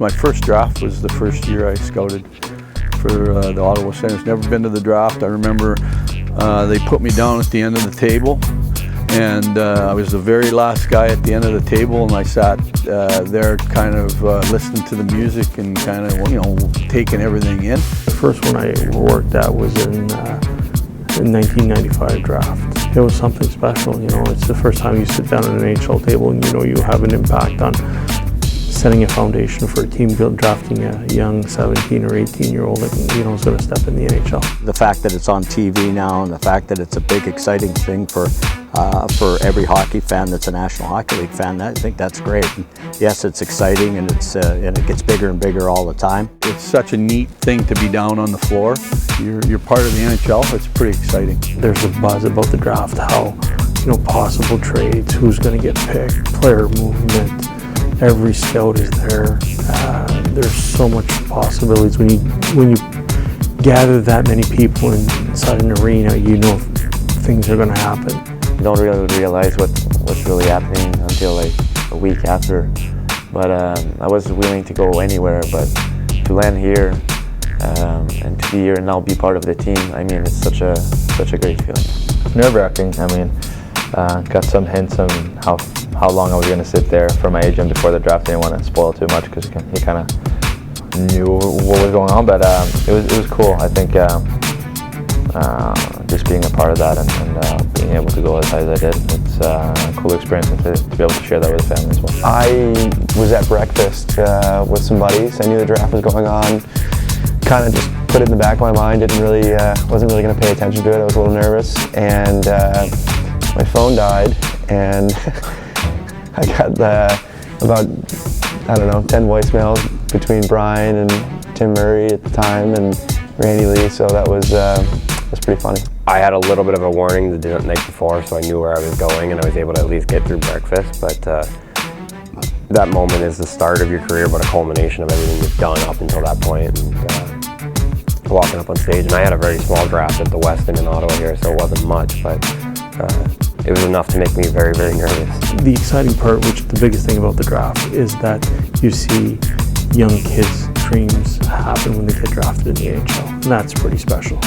My first draft was the first year I scouted for the Ottawa Senators. Never been to the draft. I remember they put me down at the end of the table, and I was the very last guy at the end of the table, and I sat there kind of listening to the music and kind of, you know, taking everything in. The first one I worked at was in 1995 draft. It was something special, you know. It's the first time you sit down at an NHL table and you know you have an impact on setting a foundation for a team drafting a young 17 or 18-year-old that, you know, is going to step in the NHL. The fact that it's on TV now, and the fact that it's a big, exciting thing for every hockey fan that's a National Hockey League fan, I think that's great. And yes, it's exciting, and it gets bigger and bigger all the time. It's such a neat thing to be down on the floor. You're part of the NHL. It's pretty exciting. There's a buzz about the draft, how, you know, possible trades, who's going to get picked, player movement. Every scout is there. There's so much possibilities. When you gather that many people inside an arena, you know things are going to happen. You don't really realize what's really happening until like a week after. But I was willing to go anywhere, but to land here and to be here and now be part of the team, I mean, it's such a great feeling. Nerve-wracking. I mean, got some hints on how long I was going to sit there from my agent before the draft. Didn't want to spoil too much because he kind of knew what was going on, but it was cool. I think just being a part of that and being able to go as high as I did, it's a cool experience, and to be able to share that with the family as well. I was at breakfast with some buddies. I knew the draft was going on. Kind of just put it in the back of my mind. Wasn't really going to pay attention to it. I was a little nervous, and my phone died, and I got about, I don't know, 10 voicemails between Brian and Tim Murray at the time and Randy Lee, so that was pretty funny. I had a little bit of a warning the night before, so I knew where I was going and I was able to at least get through breakfast, but that moment is the start of your career, but a culmination of everything you've done up until that point. And walking up on stage, and I had a very small draft at the Westin in Ottawa here, so it wasn't much, but it was enough to make me very, very nervous. The exciting part, which is the biggest thing about the draft, is that you see young kids' dreams happen when they get drafted in the NHL, and that's pretty special.